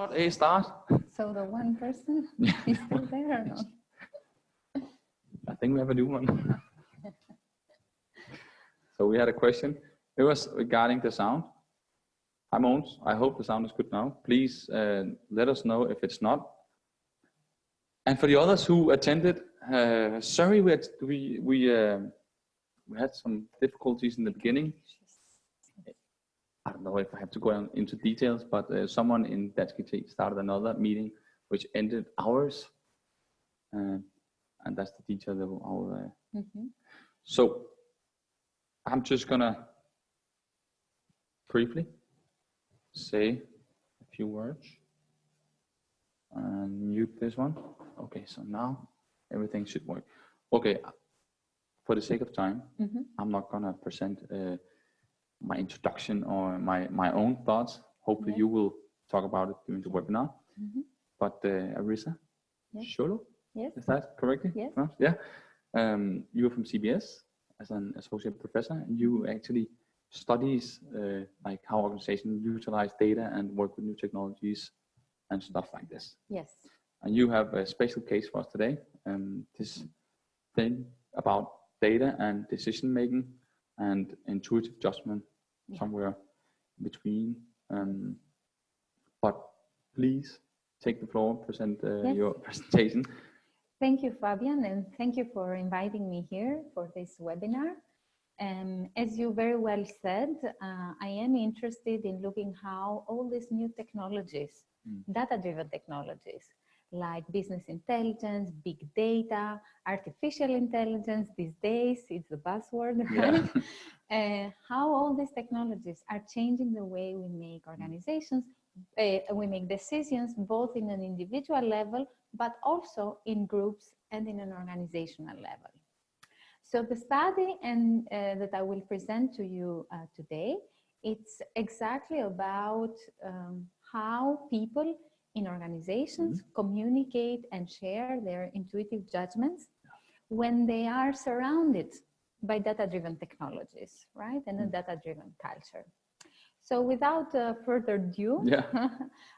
What a start. So the one person is still there or not? I think we have a new one. So we had a question. It was regarding the sound. Hi Mogens, I hope the sound is good now. Please let us know if it's not. And for the others who attended, sorry we had some difficulties in the beginning. I don't know if I have to go into details, but someone in DanskeT started another meeting which ended hours, and that's the detail that I'll. So I'm just gonna briefly say a few words and mute this one. Okay, so now everything should work. Okay, for the sake of time, I'm not gonna present my introduction or my own thoughts. Hopefully you will talk about it during the webinar. But Arisa Sholo, is that correctly? Yes. Yeah. You're from CBS as an associate professor, and you actually studies like how organizations utilize data and work with new technologies and stuff like this. Yes. And you have a special case for us today. This thing about data and decision making and intuitive judgment, somewhere between. But please take the floor, present your presentation. Thank you, Fabian, and thank you for inviting me here for this webinar. As you very well said, I am interested in looking how all these new technologies, data-driven technologies, like business intelligence, big data, artificial intelligence, these days, it's the buzzword, right? How all these technologies are changing the way we make organizations, we make decisions, both in an individual level, but also in groups and in an organizational level. So the study that I will present to you today, it's exactly about how people in organizations communicate and share their intuitive judgments when they are surrounded by data-driven technologies, right? And a data-driven culture. So without further ado,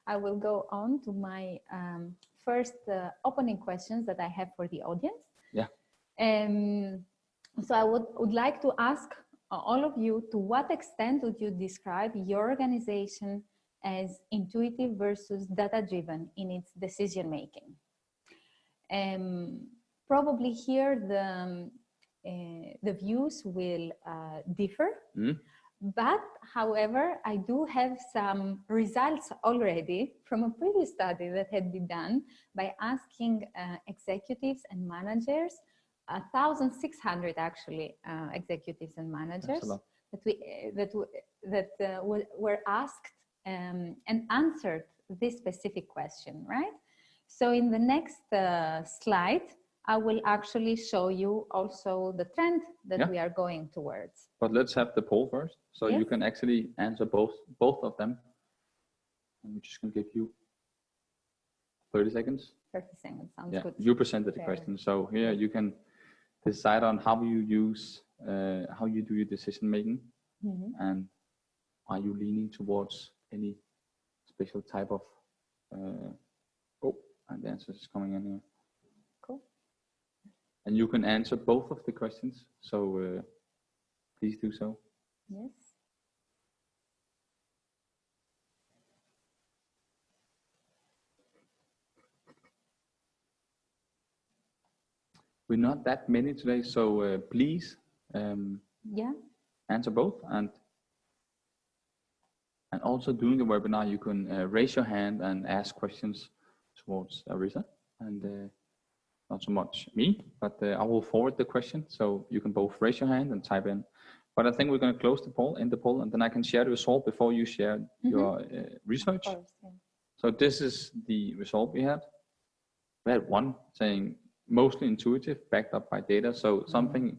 I will go on to my first opening questions that I have for the audience. So I would like to ask all of you, to what extent would you describe your organization as intuitive versus data-driven in its decision-making? Probably here the views will differ. But however, I do have some results already from a previous study that had been done by asking executives and managers, 1,600 actually executives and managers that were asked and answered this specific question, right? So in the next slide, I will actually show you also the trend that we are going towards. But let's have the poll first, so you can actually answer both of them. I'm just going to give you 30 seconds. 30 seconds, sounds good. You presented the question, so here you can decide on how you use, how you do your decision making, and are you leaning towards any special type of, and the answer is coming in here. Cool. And you can answer both of the questions, so please do so. Yes. We're not that many today, so please answer both. And also during the webinar, you can raise your hand and ask questions towards Arisa, and not so much me, but I will forward the question, so you can both raise your hand and type in. But I think we're going to close the poll, end the poll, and then I can share the result before you share your research. Of course, So this is the result we had. We had one saying mostly intuitive, backed up by data. So something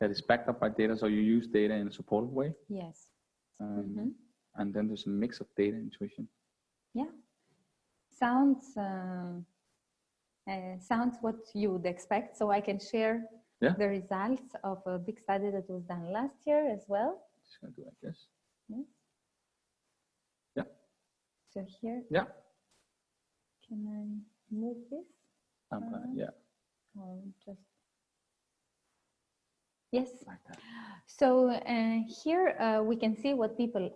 that is backed up by data, so you use data in a supportive way. Yes. And then there's a mix of data and intuition. Yeah. Sounds what you would expect. So I can share the results of a big study that was done last year as well. Just gonna do like this. Yes. Yeah. So here, Yeah. can I move this? Yeah. Or just, yes. Like that. So here we can see what people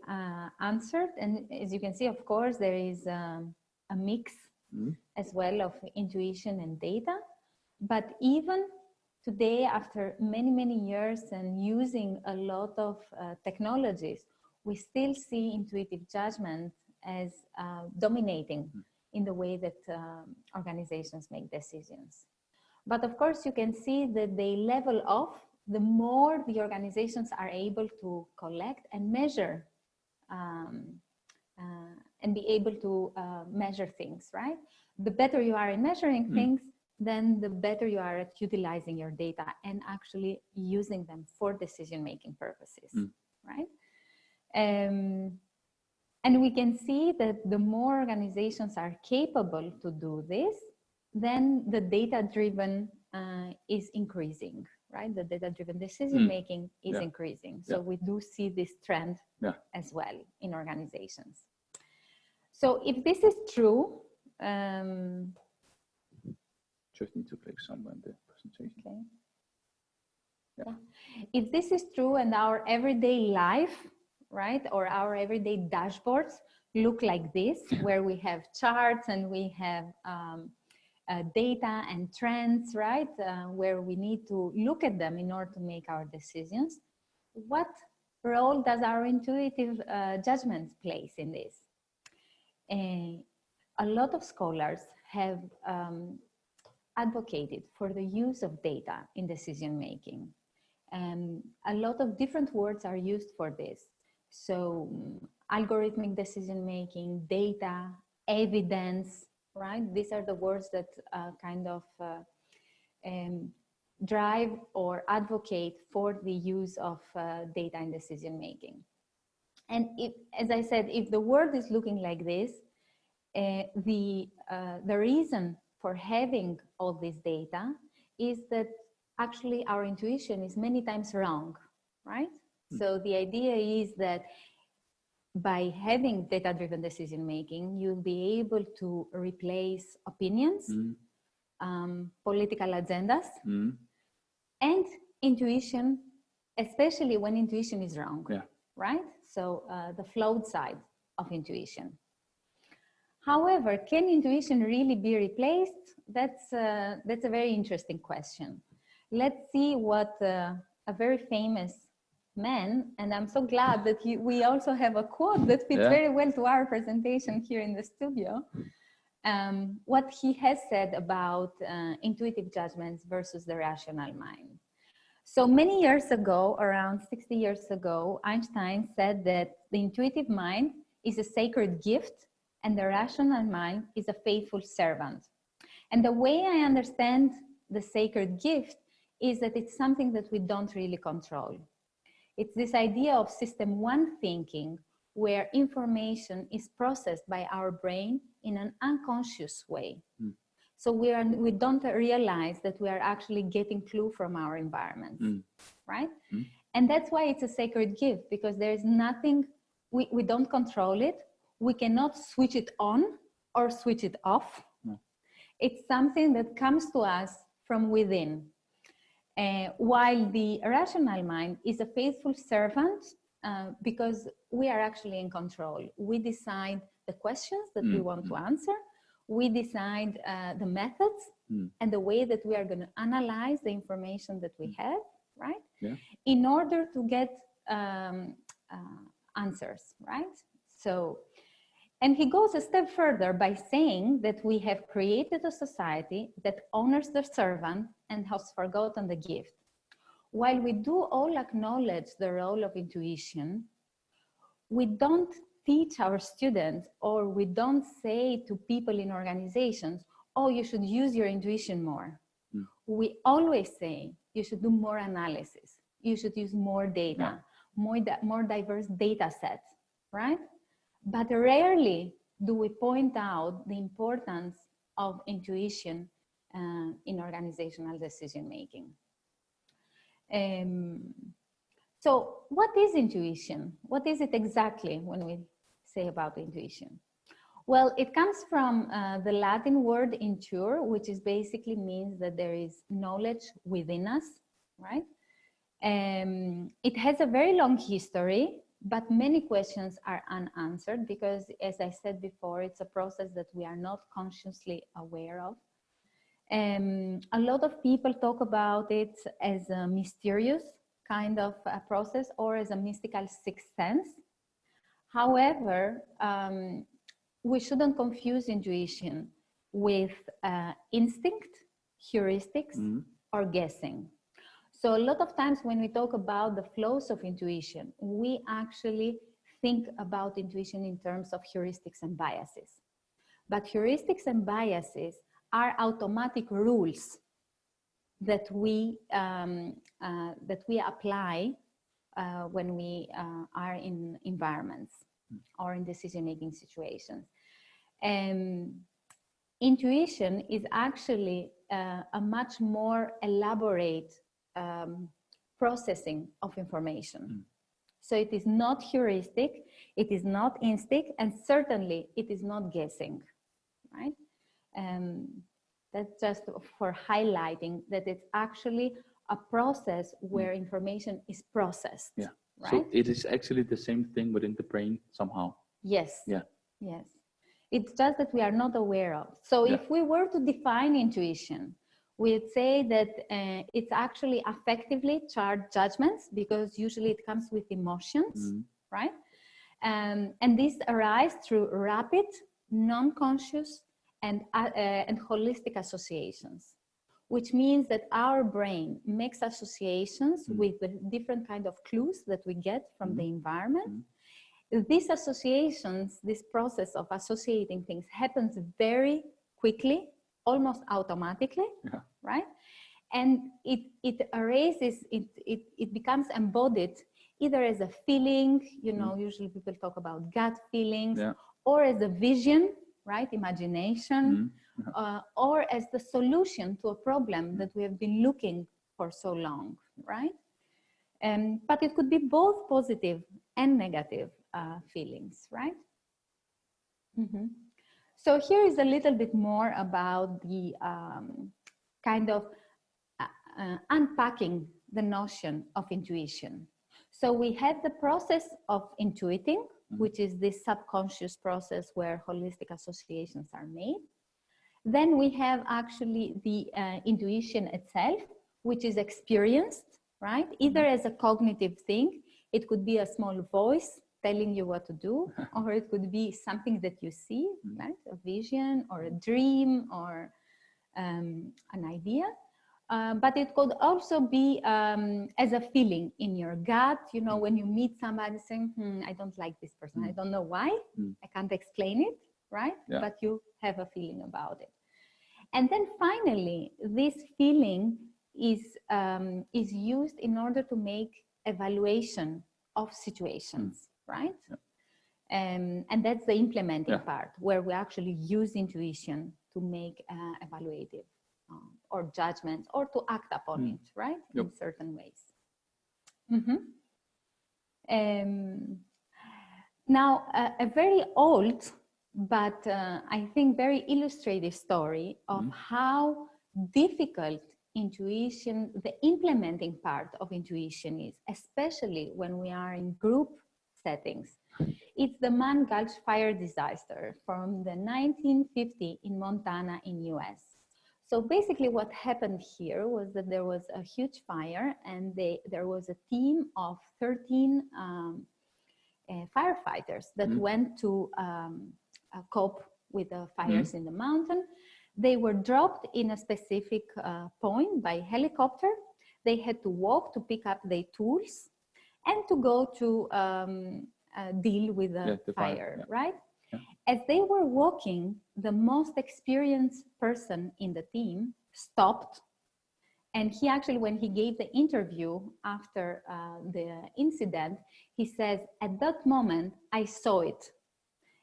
answered. And as you can see, of course, there is a mix as well of intuition and data. But even today, after many, many years and using a lot of technologies, we still see intuitive judgment as dominating in the way that organizations make decisions. But of course, you can see that they level off the more the organizations are able to collect and measure and be able to measure things, right? The better you are in measuring things, then the better you are at utilizing your data and actually using them for decision-making purposes, right? And we can see that the more organizations are capable to do this, then the data-driven is increasing, right? The data-driven decision-making is increasing. So we do see this trend as well in organizations. So if this is true, just need to click somewhere in the presentation. Okay. Yeah. If this is true and our everyday life, right, or our everyday dashboards look like this, where we have charts and we have data and trends, right, where we need to look at them in order to make our decisions, what role does our intuitive judgment plays in this? A lot of scholars have advocated for the use of data in decision making. And a lot of different words are used for this. So algorithmic decision making, data, evidence, right? These are the words that kind of drive or advocate for the use of data in decision making. And if, as I said, if the world is looking like this, the reason for having all this data is that actually our intuition is many times wrong, right? So the idea is that by having data-driven decision-making, you'll be able to replace opinions, political agendas, and intuition, especially when intuition is wrong, right? So the flawed side of intuition. However, can intuition really be replaced? That's a very interesting question. Let's see what a very famous man, and I'm so glad that we also have a quote that fits very well to our presentation here in the studio, what he has said about intuitive judgments versus the rational mind. So many years ago, around 60 years ago, Einstein said that the intuitive mind is a sacred gift and the rational mind is a faithful servant. And the way I understand the sacred gift is that it's something that we don't really control. It's this idea of system one thinking, where information is processed by our brain in an unconscious way. So we don't realize that we are actually getting clue from our environment, right? And that's why it's a sacred gift, because there's nothing, we don't control it. We cannot switch it on or switch it off. It's something that comes to us from within. While the rational mind is a faithful servant, because we are actually in control. We decide the questions that we want to answer. We decide the methods and the way that we are going to analyze the information that we have, right? In order to get answers, right? So, and he goes a step further by saying that we have created a society that honors the servant and has forgotten the gift. While we do all acknowledge the role of intuition, we don't teach our students, or we don't say to people in organizations, oh, you should use your intuition more. We always say you should do more analysis. You should use more data, more diverse data sets, right? But rarely do we point out the importance of intuition in organizational decision making. So what is intuition? What is it exactly when we say about intuition? Well, it comes from the Latin word inture, which is basically means that there is knowledge within us, right? It has a very long history, but many questions are unanswered because, as I said before, it's a process that we are not consciously aware of. A lot of people talk about it as a mysterious kind of a process or as a mystical sixth sense. However, we shouldn't confuse intuition with instinct, heuristics, or guessing. So a lot of times when we talk about the flows of intuition, we actually think about intuition in terms of heuristics and biases. But heuristics and biases are automatic rules that we apply when we are in environments or in decision-making situations. Intuition is actually a much more elaborate processing of information. So it is not heuristic, it is not instinct, and certainly it is not guessing, right? That's just for highlighting that it's actually a process where information is processed. Yeah. Right? So it is actually the same thing within the brain somehow. Yes. Yeah. Yes. It's just that we are not aware of. So if we were to define intuition, we'd say that it's actually affectively charged judgments, because usually it comes with emotions, right? And these arise through rapid, non-conscious, and holistic associations, which means that our brain makes associations with the different kind of clues that we get from the environment. These associations, this process of associating things happens very quickly, almost automatically, right? And it arises, it becomes embodied either as a feeling, you know, usually people talk about gut feelings, or as a vision, right? Imagination, or as the solution to a problem that we have been looking for so long, right? But it could be both positive and negative feelings, right? So here is a little bit more about the kind of unpacking the notion of intuition. So we have the process of intuiting, which is this subconscious process where holistic associations are made. Then we have actually the intuition itself, which is experienced, right? Either as a cognitive thing, it could be a small voice telling you what to do, or it could be something that you see, right? A vision or a dream or an idea. But it could also be as a feeling in your gut, you know, when you meet somebody saying, I don't like this person. I don't know why, I can't explain it, right? But you have a feeling about it. And then finally, this feeling is used in order to make evaluation of situations, right? And that's the implementing part, where we actually use intuition to make evaluative or judgments, or to act upon it, right? In certain ways. Now, a very old, but I think very illustrative story of how difficult intuition, the implementing part of intuition is, especially when we are in group settings. It's the Mann Gulch fire disaster from the 1950 in Montana in US. So basically what happened here was that there was a huge fire, and there was a team of 13 firefighters that went to cope with the fires in the mountain. They were dropped in a specific point by helicopter. They had to walk to pick up their tools and to go to deal with the fire, right? As they were walking, the most experienced person in the team stopped. And he actually, when he gave the interview after the incident, he says, at that moment, I saw it.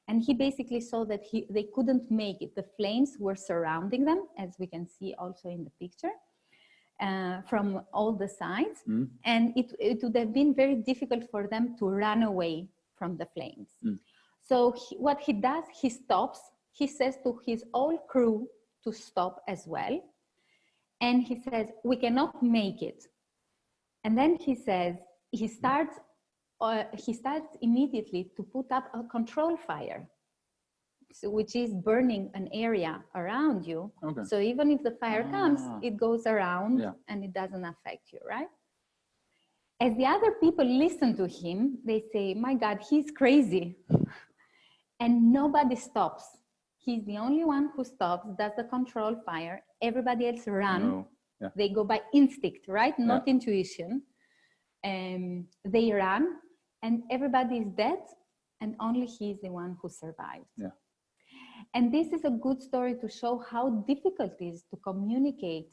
And he basically saw that they couldn't make it. The flames were surrounding them, as we can see also in the picture, from all the sides. And it would have been very difficult for them to run away from the flames. So what he does, he stops. He says to his whole crew to stop as well. And he says, we cannot make it. And then he says, he starts immediately to put up a control fire, so, which is burning an area around you. Okay. So even if the fire comes, it goes around and it doesn't affect you, right? As the other people listen to him, they say, my God, he's crazy. And nobody stops. He's the only one who stops, does the control fire. Everybody else run. No. Yeah. They go by instinct, right? Not intuition. They run and everybody is dead and only he is the one who survived. Yeah. And this is a good story to show how difficult it is to communicate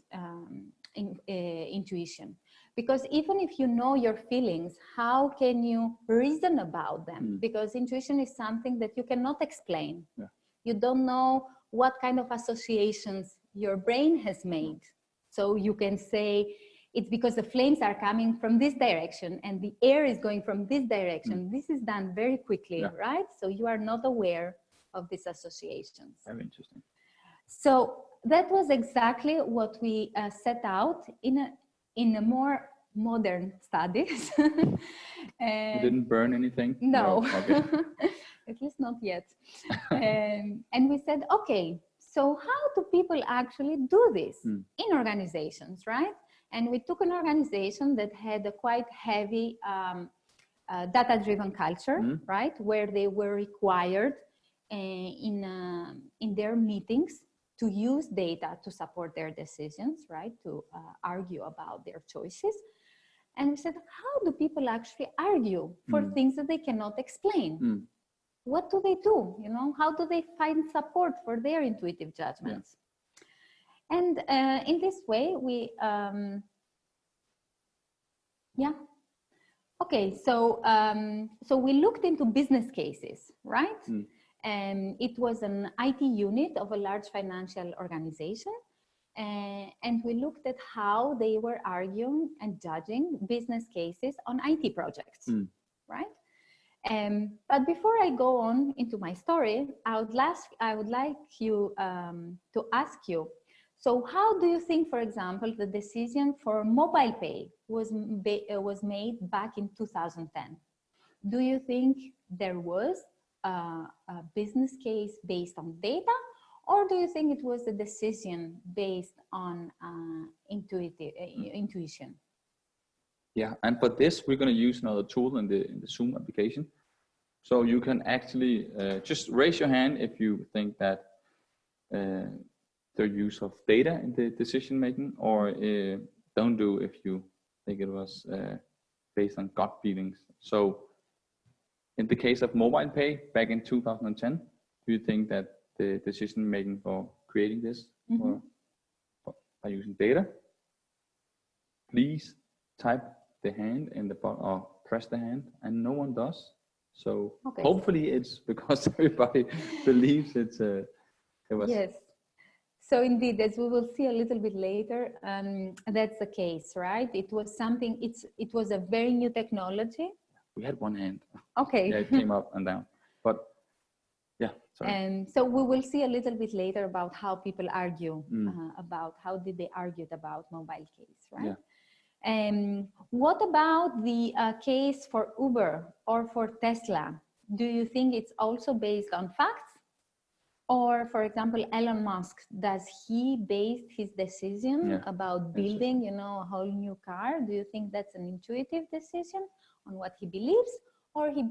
intuition. Because even if you know your feelings, how can you reason about them? Because intuition is something that you cannot explain. Yeah. You don't know what kind of associations your brain has made. So you can say, it's because the flames are coming from this direction and the air is going from this direction. This is done very quickly, right? So you are not aware of these associations. Very interesting. So that was exactly what we set out in a more modern studies. You didn't burn anything? No, Okay. At least not yet. And we said, okay, so how do people actually do this in organizations, right? And we took an organization that had a quite heavy data-driven culture, right? Where they were required in their meetings to use data to support their decisions, right? To argue about their choices. And we said, how do people actually argue for things that they cannot explain? What do they do? You know, how do they find support for their intuitive judgments? Yeah. And in this way, we, Okay, so we looked into business cases, right? And it was an IT unit of a large financial organization. And we looked at how they were arguing and judging business cases on IT projects, right? But before I go on into my story, I would like you to ask you, so how do you think, for example, the decision for mobile pay was made back in 2010? Do you think there was a business case based on data, or do you think it was a decision based on intuition? Yeah, and for this, we're going to use another tool in the Zoom application. So you can actually just raise your hand if you think that the use of data in the decision making, or don't do if you think it was based on gut feelings. So in the case of mobile pay back in 2010, do you think that the decision making for creating this or by using data? Please type the hand in the bottom or press the hand, and no one does. So hopefully it's because everybody believes it was. Yes. So indeed, as we will see a little bit later, that's the case, right? It was something, it was a very new technology. We had one hand. Okay. Yeah, it came up and down. But yeah, sorry. And so we will see a little bit later about how people argue, about how did they argue about mobile case, right? Yeah. What about the case for Uber or for Tesla? Do you think it's also based on facts? Or, for example, Elon Musk, does he base his decision about building, you know, a whole new car? Do you think that's an intuitive decision on what he believes, or he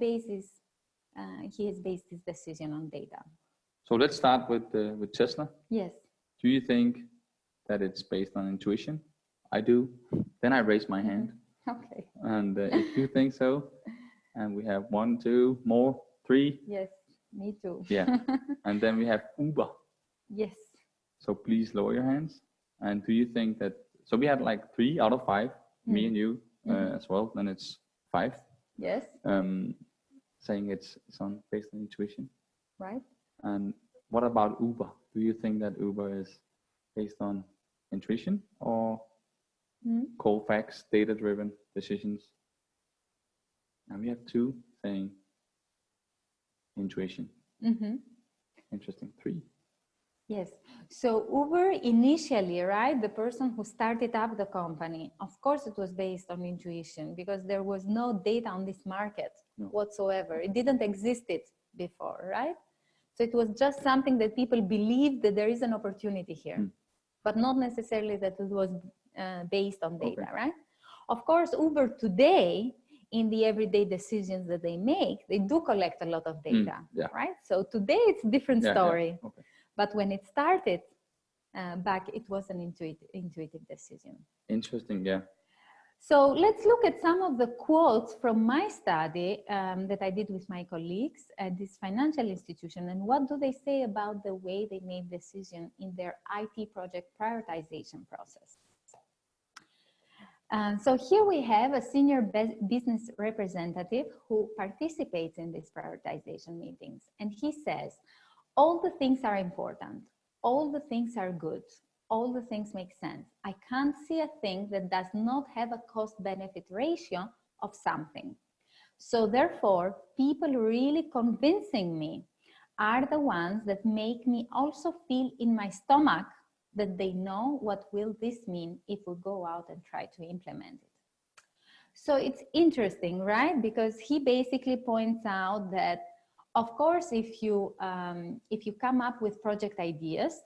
has based his decision on data? So let's start with Tesla. Yes. Do you think that it's based on intuition? I do. Then I raise my hand. Okay. And if you think so, and we have 1, 2, more, 3. Yes. Me too. Yeah. And then we have Uber. Yes. So please lower your hands. And do you think that, so we had like 3 out of 5, me and you as well, then it's 5. Yes. Saying it's based on intuition. Right. And what about Uber? Do you think that Uber is based on intuition or cold facts, data-driven decisions? And we have 2 saying Intuition. Mm-hmm. Interesting. 3. Yes. So Uber initially, right, the person who started up the company, of course, it was based on intuition because there was no data on this market whatsoever. It didn't exist it before, right? So it was just something that people believed that there is an opportunity here, but not necessarily that it was based on data, right? Of course, Uber today, in the everyday decisions that they make, they do collect a lot of data, right? So today it's a different story. Yeah. Okay. But when it started back, it was an intuitive decision. Interesting, yeah. So let's look at some of the quotes from my study that I did with my colleagues at this financial institution, and what do they say about the way they made decisions in their IT project prioritization process. So here we have a senior business representative who participates in these prioritization meetings, and he says, all the things are important, all the things are good, all the things make sense. I can't see a thing that does not have a cost-benefit ratio of something. So therefore, people really convincing me are the ones that make me also feel in my stomach that they know what will this mean if we go out and try to implement it. So it's interesting, right? Because he basically points out that, of course, if you come up with project ideas,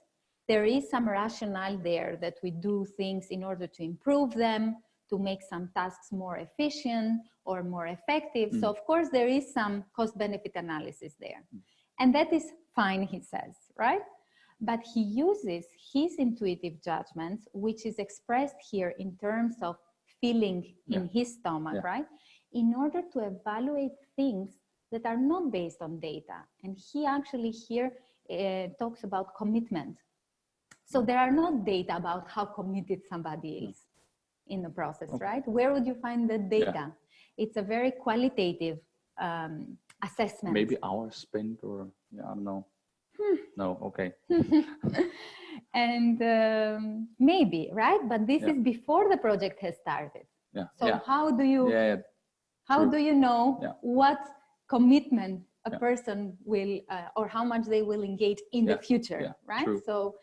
there is some rationale there that we do things in order to improve them, to make some tasks more efficient or more effective. So of course there is some cost-benefit analysis there. And that is fine, he says, right? But he uses his intuitive judgments, which is expressed here in terms of feeling in his stomach, right? In order to evaluate things that are not based on data. And he actually here talks about commitment. So there are no data about how committed somebody is in the process, right? Where would you find the data? It's a very qualitative assessment. Maybe hours spent or, I don't know. No, okay. And maybe, right? But this is before the project has started. So how do you, how do you know what commitment a person will, or how much they will engage in the future, right? True. So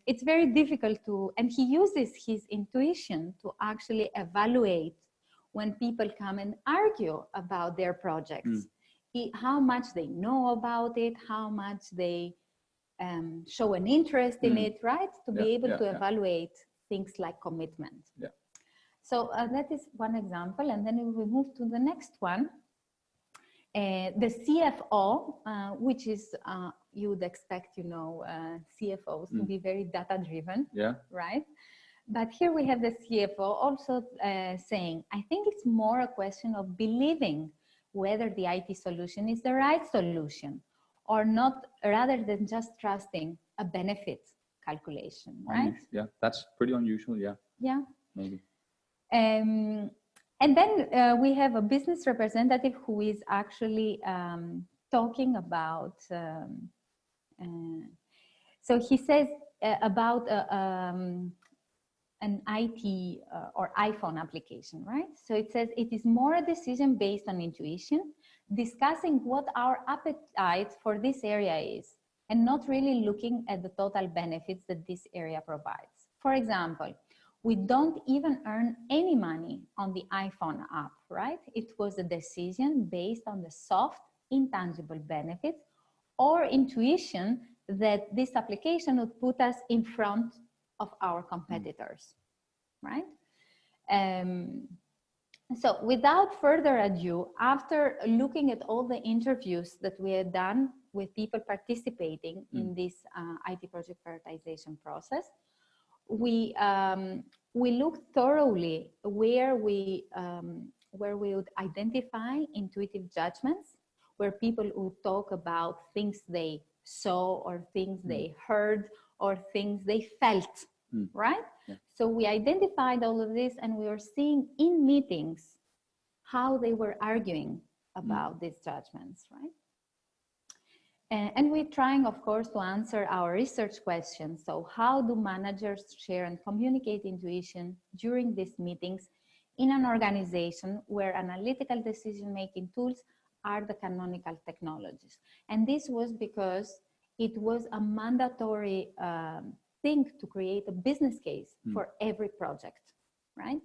it's very difficult to, and he uses his intuition to actually evaluate when people come and argue about their projects, how much they know about it, how much they show an interest in it, right? To be able to evaluate things like commitment. So that is one example. And then we move to the next one. The CFO, which is, you would expect, CFOs to be very data-driven, right? But here we have the CFO also saying, I think it's more a question of believing whether the IT solution is the right solution or not, rather than just trusting a benefit calculation, right? Yeah, that's pretty unusual, Yeah. Maybe. And then we have a business representative who is actually talking about, so he says about an IT or iPhone application, right? So it says it is more a decision based on intuition, discussing what our appetite for this area is, and not really looking at the total benefits that this area provides. For example, we don't even earn any money on the iPhone app, right? It was a decision based on the soft, intangible benefits or intuition that this application would put us in front of our competitors, right? So without further ado, after looking at all the interviews that we had done with people participating in this IT project prioritization process, we looked thoroughly where we would identify intuitive judgments, where people would talk about things they saw or things they heard or things they felt, right? So we identified all of this, and we were seeing in meetings how they were arguing about these judgments, right? And we're trying, of course, to answer our research questions. So how do managers share and communicate intuition during these meetings in an organization where analytical decision-making tools are the canonical technologies. And this was because it was a mandatory thing to create a business case for every project, right?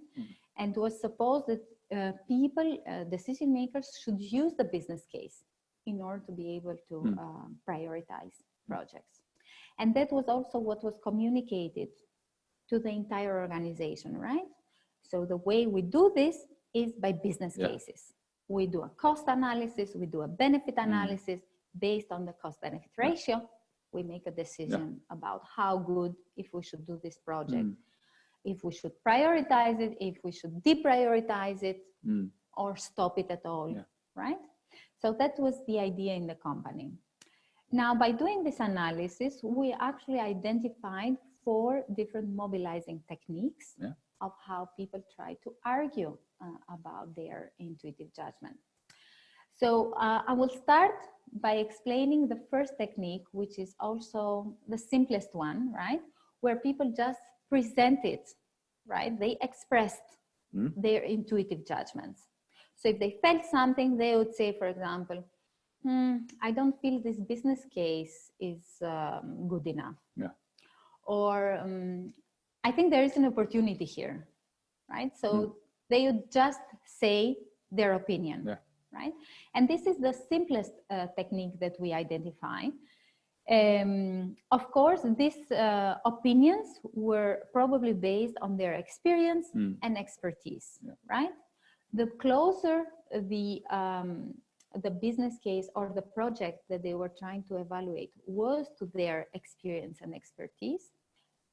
And it was supposed that people, decision makers, should use the business case in order to be able to prioritize projects. And that was also what was communicated to the entire organization, right? So the way we do this is by business cases. We do a cost analysis, we do a benefit analysis. Based on the cost-benefit ratio, we make a decision about how good, if we should do this project, if we should prioritize it, if we should deprioritize it, or stop it at all, right? So that was the idea in the company. Now, by doing this analysis, we actually identified 4 different mobilizing techniques of how people try to argue about their intuitive judgment. So I will start by explaining the first technique, which is also the simplest one, right? Where people just presented, right? They expressed their intuitive judgments. So if they felt something, they would say, for example, I don't feel this business case is good enough. Or I think there is an opportunity here, right? So they would just say their opinion, right? And this is the simplest technique that we identify. Of course, these opinions were probably based on their experience and expertise, right? The closer the business case or the project that they were trying to evaluate was to their experience and expertise,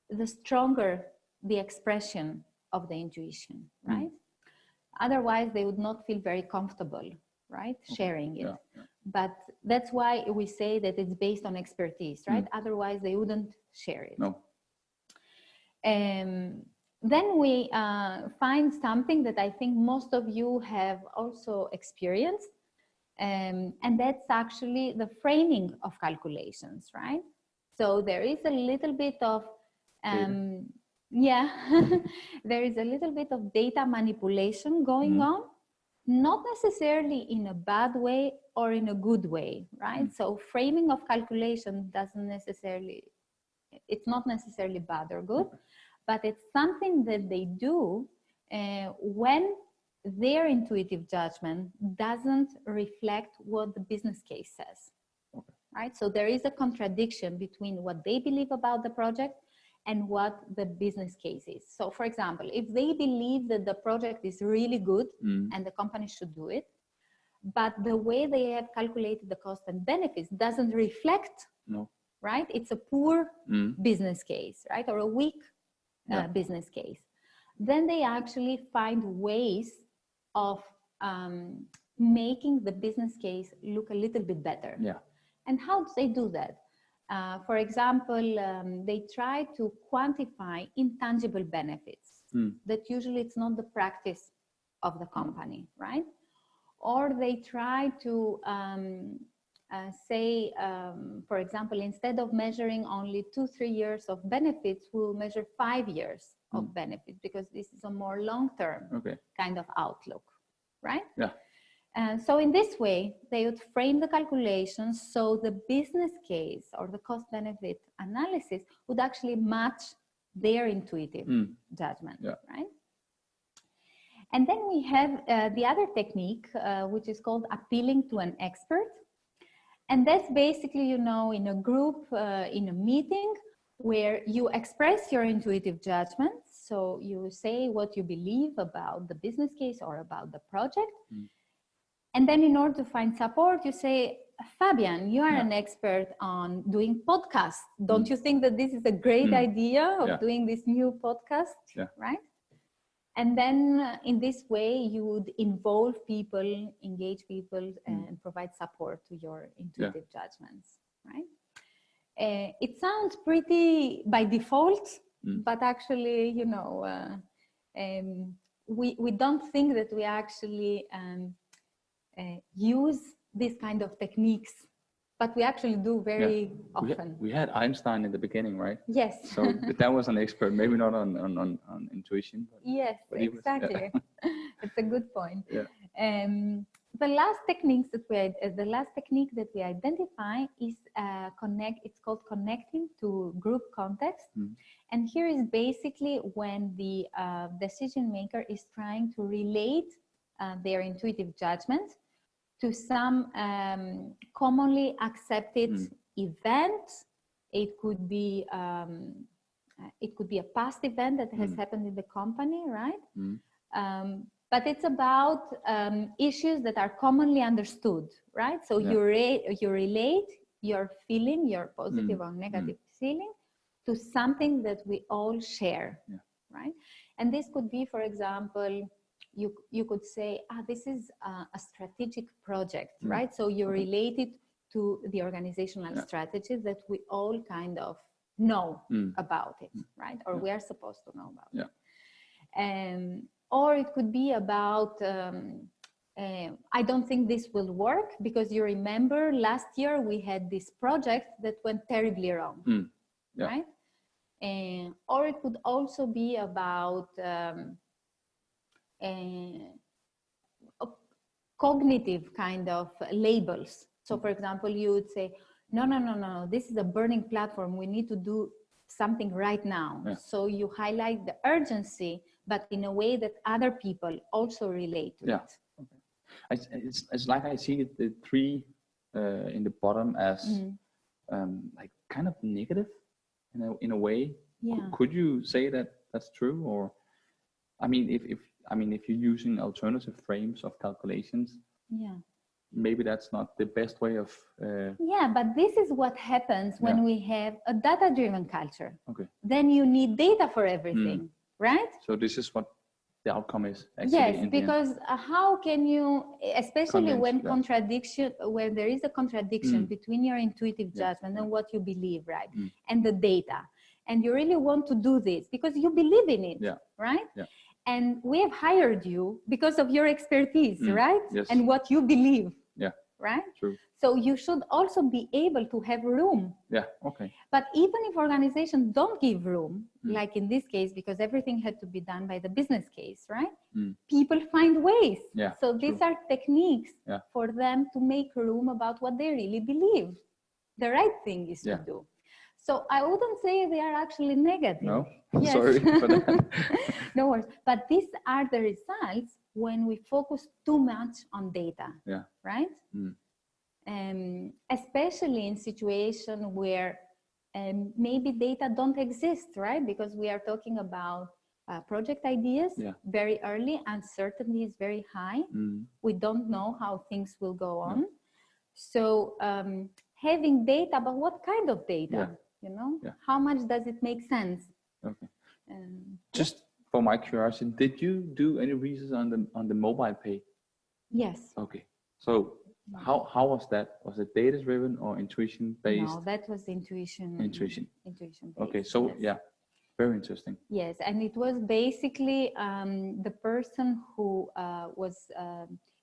the stronger the expression of the intuition, right? Otherwise, they would not feel very comfortable, right? Sharing it. But that's why we say that it's based on expertise, right? Otherwise, they wouldn't share it. Then we find something that I think most of you have also experienced, and that's actually the framing of calculations, right? So there is a little bit of, there is a little bit of data manipulation going on, not necessarily in a bad way or in a good way, right? So framing of calculation doesn't necessarily, it's not necessarily bad or good, but it's something that they do when their intuitive judgment doesn't reflect what the business case says, right? So there is a contradiction between what they believe about the project and what the business case is. So for example, if they believe that the project is really good and the company should do it, but the way they have calculated the cost and benefits doesn't reflect, right? It's a poor business case, right? Or a weak business case. Then they actually find ways of making the business case look a little bit better. And how do they do that? For example, they try to quantify intangible benefits that usually it's not the practice of the company, right? Or they try to say, for example, instead of measuring only 2-3 years of benefits, we'll measure 5 years of benefits because this is a more long-term kind of outlook, right? So in this way, they would frame the calculations so the business case or the cost-benefit analysis would actually match their intuitive judgment, right? And then we have the other technique, which is called appealing to an expert. And that's basically, you know, in a group, in a meeting, where you express your intuitive judgment. So you say what you believe about the business case or about the project. And then in order to find support, you say, Fabian, you are an expert on doing podcasts. Don't you think that this is a great idea of doing this new podcast, right? And then in this way, you would involve people, engage people, and provide support to your intuitive judgments, right? It sounds pretty by default, but actually, you know, we don't think that we actually use these kind of techniques, but we actually do very often. We had Einstein in the beginning, right? Yes. So that was an expert, maybe not on intuition. But exactly. It's a good point. the last techniques that the last technique that we identify is it's called connecting to group context. And here is basically when the decision maker is trying to relate their intuitive judgment to some commonly accepted event. It could be a past event that has happened in the company, right? But it's about issues that are commonly understood, right? So you relate your feeling, your positive or negative feeling, to something that we all share, right? And this could be, for example, you could say, this is a strategic project, right? So you relate it to the organizational strategy that we all kind of know about it, right? Or we are supposed to know about it. Or it could be about, I don't think this will work, because you remember last year we had this project that went terribly wrong, right? Or it could also be about cognitive kind of labels. So for example, you would say, no, this is a burning platform. We need to do something right now. So you highlight the urgency, but in a way that other people also relate to it. Okay. It's like I see the three in the bottom as like kind of negative in a way. Could you say that that's true? Or I mean, if you're using alternative frames of calculations, maybe that's not the best way of but this is what happens when we have a data-driven culture. Then you need data for everything, right? So this is what the outcome is actually. Because how can you, especially when when there is a contradiction between your intuitive judgment and what you believe, right? And the data, and you really want to do this because you believe in it, right? And we have hired you because of your expertise, right? And what you believe, right? True. So you should also be able to have room. But even if organizations don't give room, like in this case, because everything had to be done by the business case, right? People find ways. So these are techniques for them to make room about what they really believe the right thing is to do. So I wouldn't say they are actually negative. No, sorry for that. No worries. But these are the results when we focus too much on data, right? Especially in situations where maybe data don't exist, right? Because we are talking about project ideas very early, uncertainty is very high. We don't know how things will go on. So having data, but what kind of data? You know, how much does it make sense? Just for my curiosity, did you do any research on the mobile pay? Yes. Okay. So how was that? Was it data driven or intuition based? No, that was intuition. Intuition based. Okay. So very interesting. Yes, and it was basically the person who was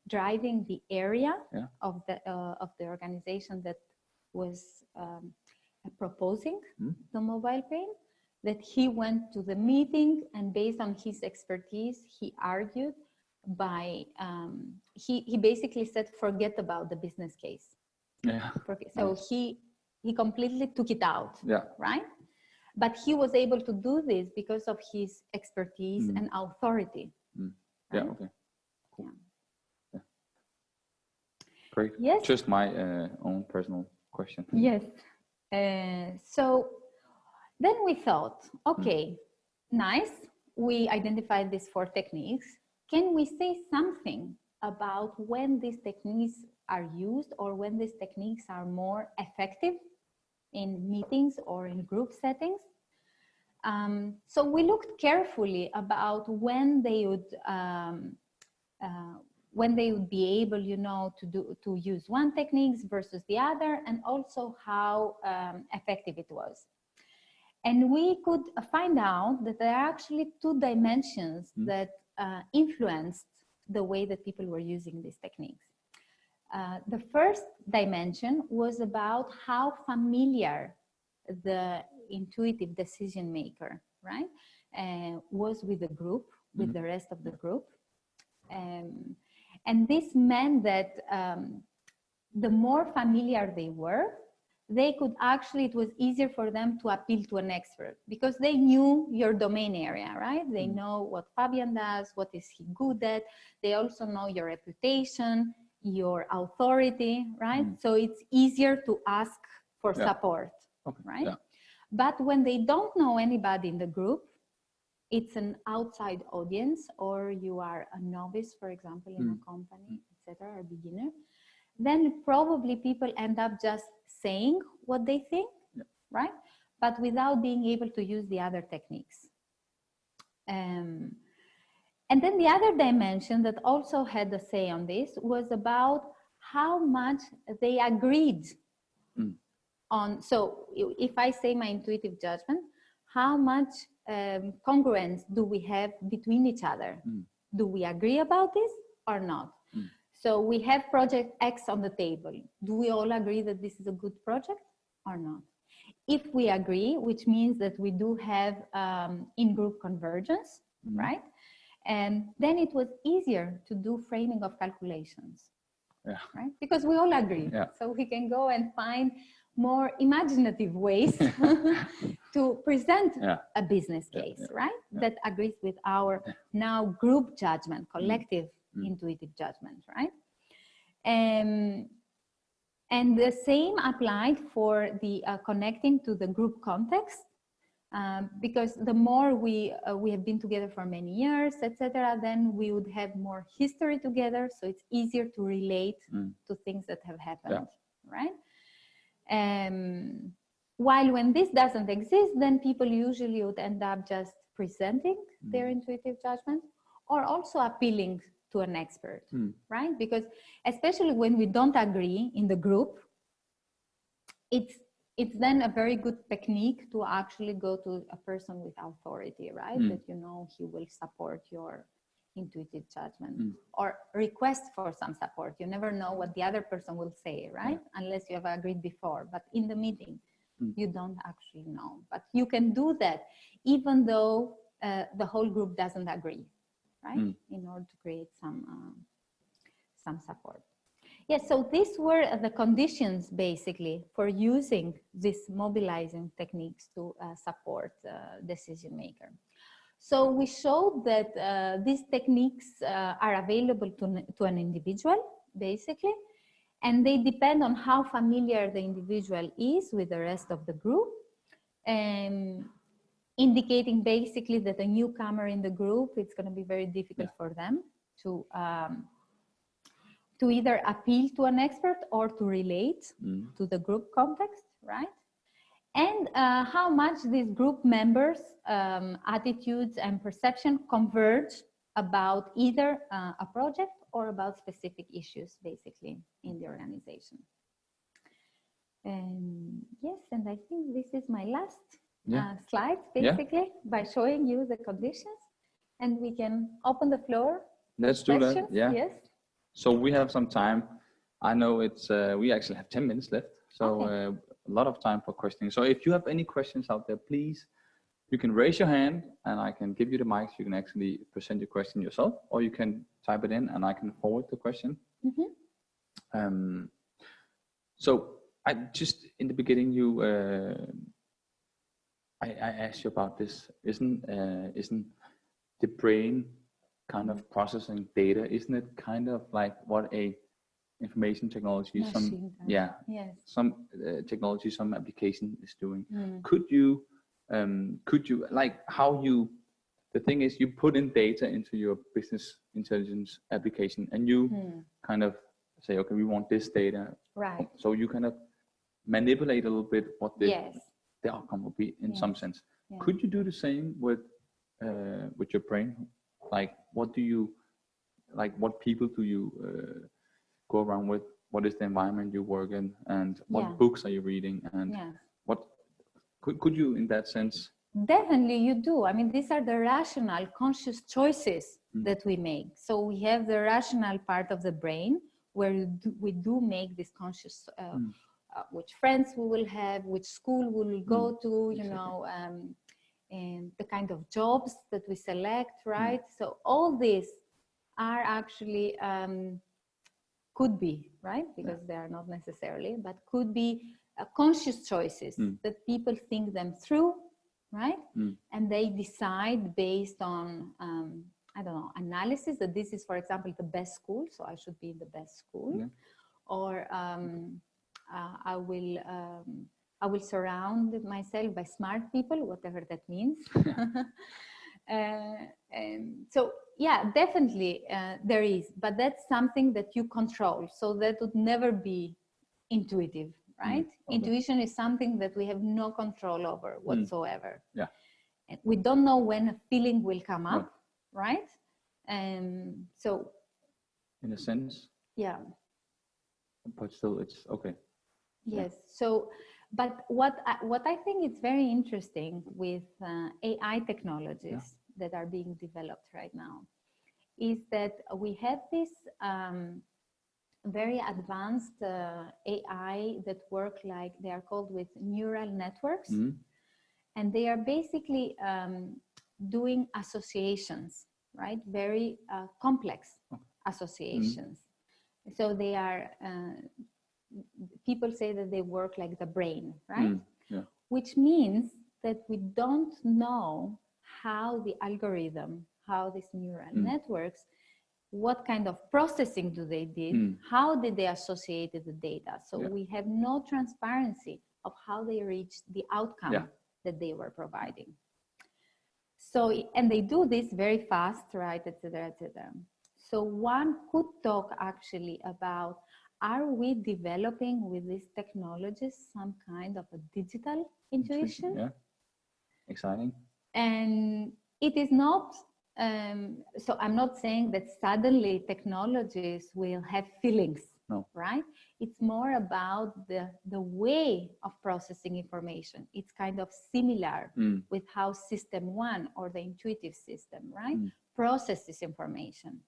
driving the area of the organization that was proposing the mobile pay, that he went to the meeting, and based on his expertise, he argued by, he basically said, forget about the business case. So he completely took it out, right? But he was able to do this because of his expertise and authority. Right? Okay. Cool. Great. Yes. Just my own personal question. Yes. So then we thought, okay, nice. We identified these 4 techniques. Can we say something about when these techniques are used or when these techniques are more effective in meetings or in group settings? So we looked carefully about when they would be able, you know, to use one technique versus the other, and also how effective it was. And we could find out that there are actually 2 dimensions that influenced the way that people were using these techniques. The first dimension was about how familiar the intuitive decision maker, right, was with the group, with the rest of the group. And this meant that the more familiar they were, they could actually, it was easier for them to appeal to an expert because they knew your domain area, right? They know what Fabian does, what is he good at. They also know your reputation, your authority, right? So it's easier to ask for support, right? Yeah. But when they don't know anybody in the group, it's an outside audience, or you are a novice, for example, in a company, etc., or beginner, then probably people end up just saying what they think, right? But without being able to use the other techniques. And then the other dimension that also had a say on this was about how much they agreed on. So if I say my intuitive judgment, how much congruence do we have between each other? Do we agree about this or not? So we have project X on the table. Do we all agree that this is a good project or not? If we agree, which means that we do have in-group convergence, right? And then it was easier to do framing of calculations, right? Because we all agree. So we can go and find more imaginative ways to present a business case, right? That agrees with our now group judgment, collective intuitive judgment, right? And the same applied for the connecting to the group context, because the more we have been together for many years, etc., then we would have more history together, so it's easier to relate to things that have happened, right? While when this doesn't exist, then people usually would end up just presenting their intuitive judgment, or also appealing to an expert, right? Because especially when we don't agree in the group, it's then a very good technique to actually go to a person with authority, right? That you know he will support your intuitive judgment or request for some support. You never know what the other person will say, right? Unless you have agreed before, but in the meeting, you don't actually know. But you can do that even though the whole group doesn't agree, right? In order to create some support. Yes, so these were the conditions basically for using these mobilizing techniques to support decision maker. So we showed that these techniques are available to an individual basically, and they depend on how familiar the individual is with the rest of the group, indicating basically that a newcomer in the group, it's going to be very difficult for them to either appeal to an expert or to relate to the group context, right? And how much these group members' attitudes and perception converge about either a project or about specific issues, basically, in the organization. Yes, and I think this is my last slide, basically, by showing you the conditions. And we can open the floor. Let's do that, Yes. So we have some time. I know it's, we actually have 10 minutes left. So a lot of time for questions. So if you have any questions out there, please, you can raise your hand and I can give you the mic. So you can actually present your question yourself, or you can type it in and I can forward the question. So I just, in the beginning, I asked you about this. Isn't the brain kind of processing data? Isn't it kind of like what a information technology, some technology, some application is doing? Could you like how you, the thing is you put in data into your business intelligence application and you kind of say, okay, we want this data. Right. So you kind of manipulate a little bit what the outcome will be in some sense. Could you do the same with your brain? Like, what do you, like, what people do you go around with? What is the environment you work in, and what books are you reading, and what could you, in that sense? Definitely, you do. I mean, these are the rational, conscious choices that we make. So we have the rational part of the brain where we do make this conscious, which friends we will have, which school we will go to, you know. And the kind of jobs that we select, right? So all this are actually could be, right? Because they are not necessarily, but could be conscious choices that people think them through, right? And they decide based on, I don't know, analysis that this is, for example, the best school, so I should be in the best school, or I will surround myself by smart people, whatever that means. And so, yeah, definitely there is, but that's something that you control. So that would never be intuitive, right? Okay. Intuition is something that we have no control over whatsoever. Yeah. And we don't know when a feeling will come up, right? And so, in a sense, yeah. But still, it's okay. Yes. So, but what I think is very interesting with AI technologies that are being developed right now is that we have this very advanced AI that work like they are called with neural networks, and they are basically doing associations, right? Very complex associations. So they are. People say that they work like the brain, right? Which means that we don't know how the algorithm, how these neural networks, what kind of processing do they did, how did they associate the data? So we have no transparency of how they reached the outcome that they were providing. So, and they do this very fast, right, et cetera, et cetera. So one could talk actually about, are we developing with these technologies some kind of a digital intuition? Yeah, exciting. And it is not, so I'm not saying that suddenly technologies will have feelings, right? It's more about the way of processing information. It's kind of similar with how system one or the intuitive system, right, processes information.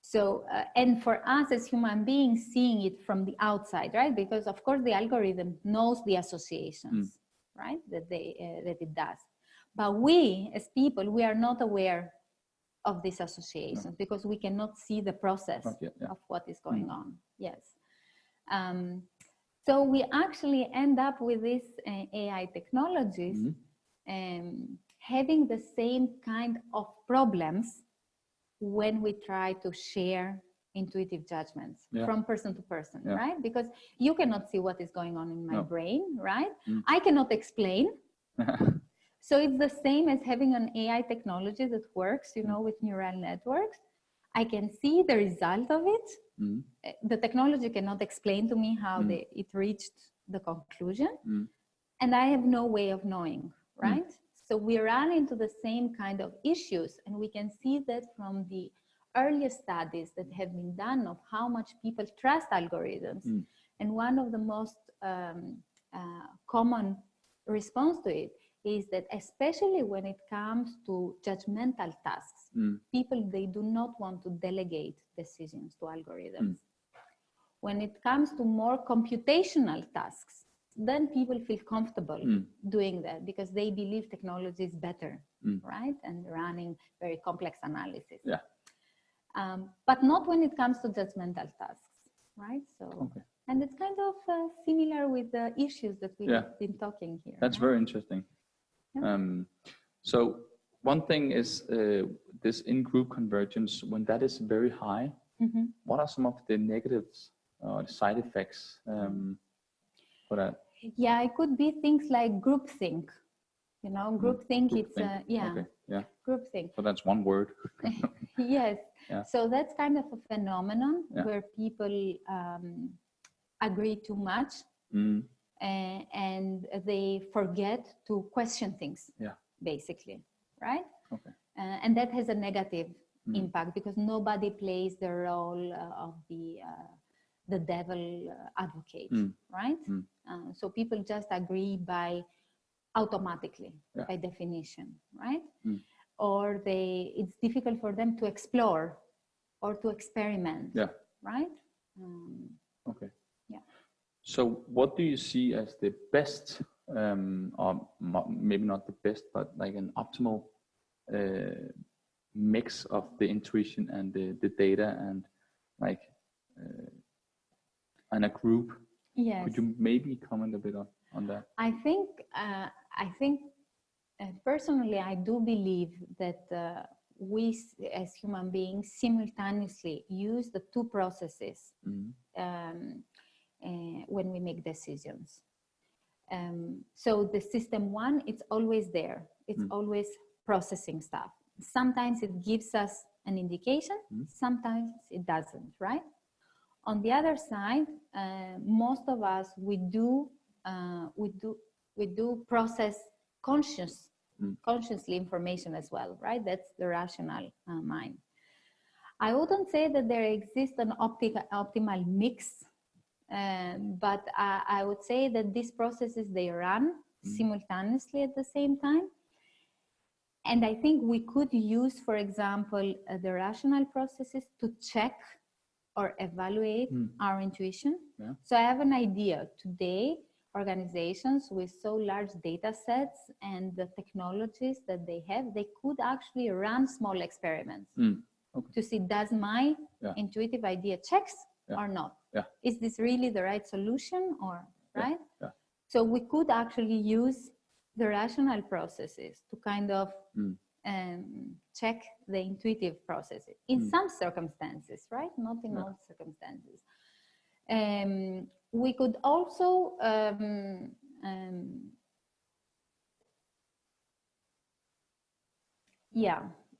So, and for us as human beings, seeing it from the outside, right? Because of course the algorithm knows the associations, right? That it does. But we as people, we are not aware of these associations because we cannot see the process of what is going on. Yes. So we actually end up with these AI technologies having the same kind of problems when we try to share intuitive judgments from person to person, right? Because you cannot see what is going on in my brain, right? I cannot explain. So it's the same as having an AI technology that works, you know, with neural networks. I can see the result of it. The technology cannot explain to me how it reached the conclusion. And I have no way of knowing, right? So we run into the same kind of issues, and we can see that from the earlier studies that have been done of how much people trust algorithms. And one of the most common response to it is that especially when it comes to judgmental tasks, people, they do not want to delegate decisions to algorithms. When it comes to more computational tasks, then people feel comfortable doing that because they believe technology is better, right? And running very complex analysis. But not when it comes to judgmental tasks, right? So, and it's kind of similar with the issues that we've been talking here. That's very interesting. So one thing is this in-group convergence, when that is very high, what are some of the negatives or side effects for that? Yeah, it could be things like groupthink. You know, groupthink, it's groupthink. So that's one word. Yes. So that's kind of a phenomenon where people agree too much and they forget to question things, basically, right? And that has a negative impact because nobody plays the role of the devil advocate, right? So people just agree by automatically, by definition, right? Or it's difficult for them to explore or to experiment, right? So what do you see as the best, or maybe not the best, but like an optimal mix of the intuition and the data and like and a group. Yes. Could you maybe comment a bit on that? I think personally, I do believe that we as human beings simultaneously use the two processes when we make decisions. So the system one, it's always there. It's always processing stuff. Sometimes it gives us an indication, sometimes it doesn't, right? On the other side, most of us, we do process consciously information as well, right? That's the rational mind. I wouldn't say that there exists an optimal mix, but I would say that these processes, they run simultaneously at the same time. And I think we could use, for example, the rational processes to check or evaluate our intuition. Yeah. So I have an idea. Today, organizations with so large data sets and the technologies that they have, they could actually run small experiments to see, does my intuitive idea checks or not? Yeah. Is this really the right solution or right? Yeah. So we could actually use the rational processes to kind of check the intuitive processes in some circumstances, right? Not in all circumstances. We could also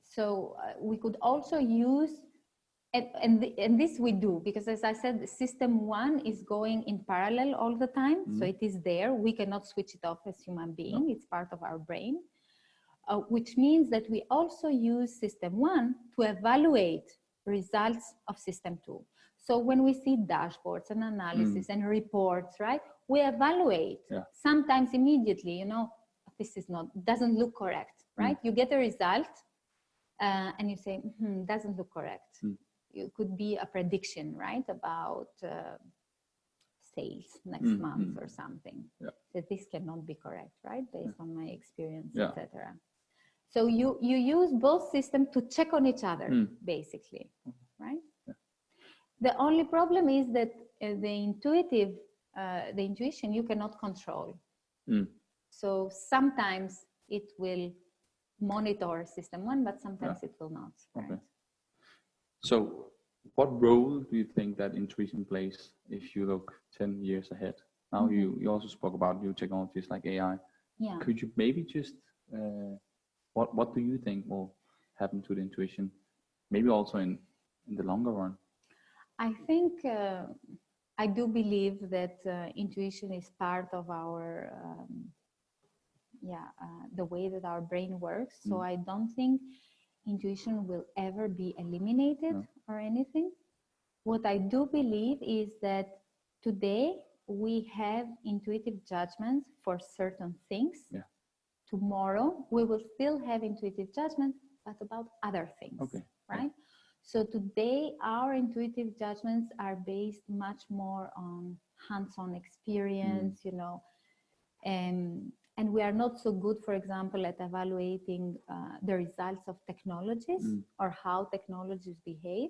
so we could also use and this we do, because as I said, system one is going in parallel all the time. So it is there. We cannot switch it off as human being. It's part of our brain, which means that we also use system one to evaluate results of system two. So when we see dashboards and analysis and reports, right, we evaluate sometimes immediately, you know, this is doesn't look correct, right? You get a result and you say, doesn't look correct. It could be a prediction, right, about sales next month or something. That this cannot be correct, right, based on my experience, etc. So you use both systems to check on each other, basically, right? The only problem is that the intuition you cannot control. So sometimes it will monitor system one, but sometimes it will not. Right? Okay. So what role do you think that intuition plays if you look 10 years ahead? Now you also spoke about new technologies like AI. Yeah. Could you maybe just, what do you think will happen to the intuition? Maybe also in the longer run? I think, I do believe that intuition is part of our, the way that our brain works. So I don't think intuition will ever be eliminated or anything. What I do believe is that today we have intuitive judgments for certain things. Yeah. Tomorrow we will still have intuitive judgments, but about other things, right? So today our intuitive judgments are based much more on hands-on experience, you know, and we are not so good, for example, at evaluating the results of technologies or how technologies behave.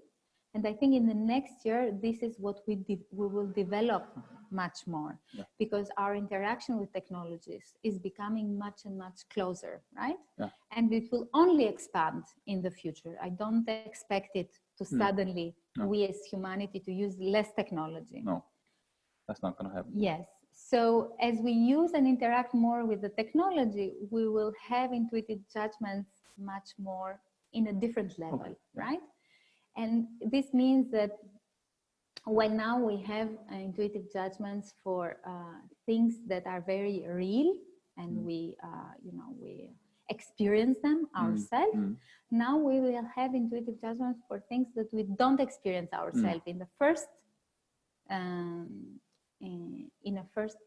And I think in the next year, this is what we will develop much more, because our interaction with technologies is becoming much and much closer, right? Yeah. And it will only expand in the future. I don't expect it to suddenly, we as humanity, to use less technology. No, that's not going to happen. Yes. So as we use and interact more with the technology, we will have intuitive judgments much more in a different level, right? And this means that while now we have intuitive judgments for things that are very real and we, you know, we experience them ourselves, now we will have intuitive judgments for things that we don't experience ourselves in the first in a first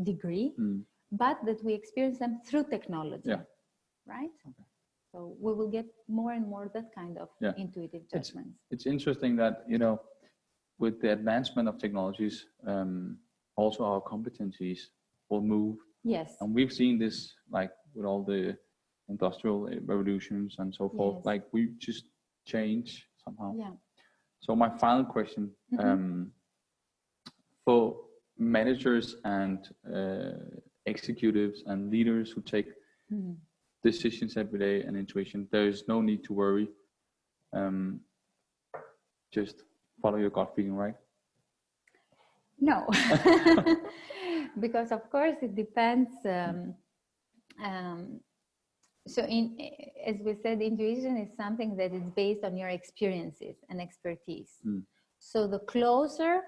degree, but that we experience them through technology, right? Okay. So we will get more and more that kind of intuitive judgments. It's interesting that, you know, with the advancement of technologies, also our competencies will move. Yes. And we've seen this, like with all the industrial revolutions and so forth. Yes. Like we just change somehow. Yeah. So my final question, for managers and executives and leaders who take decisions every day and intuition, there is no need to worry. Just follow your gut feeling, right? No, because of course it depends. So as we said, intuition is something that is based on your experiences and expertise. So the closer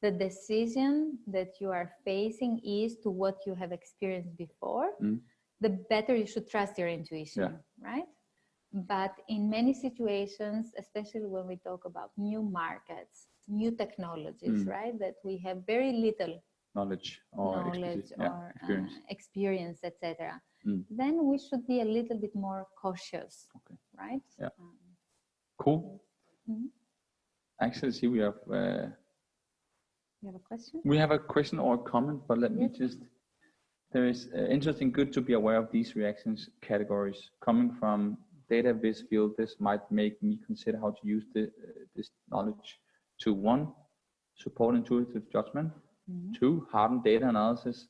the decision that you are facing is to what you have experienced before, the better you should trust your intuition, right? But in many situations, especially when we talk about new markets, new technologies, right, that we have very little knowledge or experience, etc., then we should be a little bit more cautious, right? Yeah. Cool. Actually, see, we have. You have a question? We have a question or a comment, but let me just. There is interesting, good to be aware of these reactions categories coming from data viz field. This might make me consider how to use this knowledge to 1, support intuitive judgment, 2, harden data analysis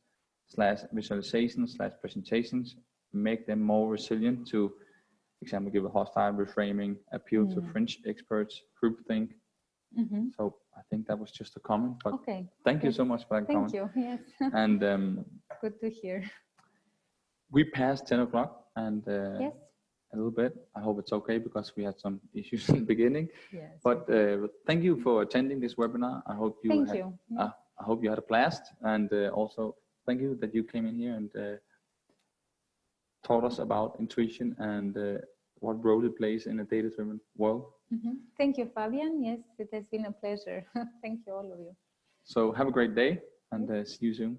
/ visualization / presentations, make them more resilient to, example, give a hostile reframing, appeal to fringe experts, groupthink. So I think that was just a comment, but thank you so much for that comment. Thank you, yes. And good to hear. We passed 10 o'clock and yes. a little bit. I hope it's okay because we had some issues in the beginning. Yes. But thank you for attending this webinar. I hope you I hope you had a blast, and also thank you that you came in here and taught us about intuition and what role it plays in a data-driven world. Thank you, Fabian. Yes, it has been a pleasure. Thank you, all of you. So have a great day and see you soon.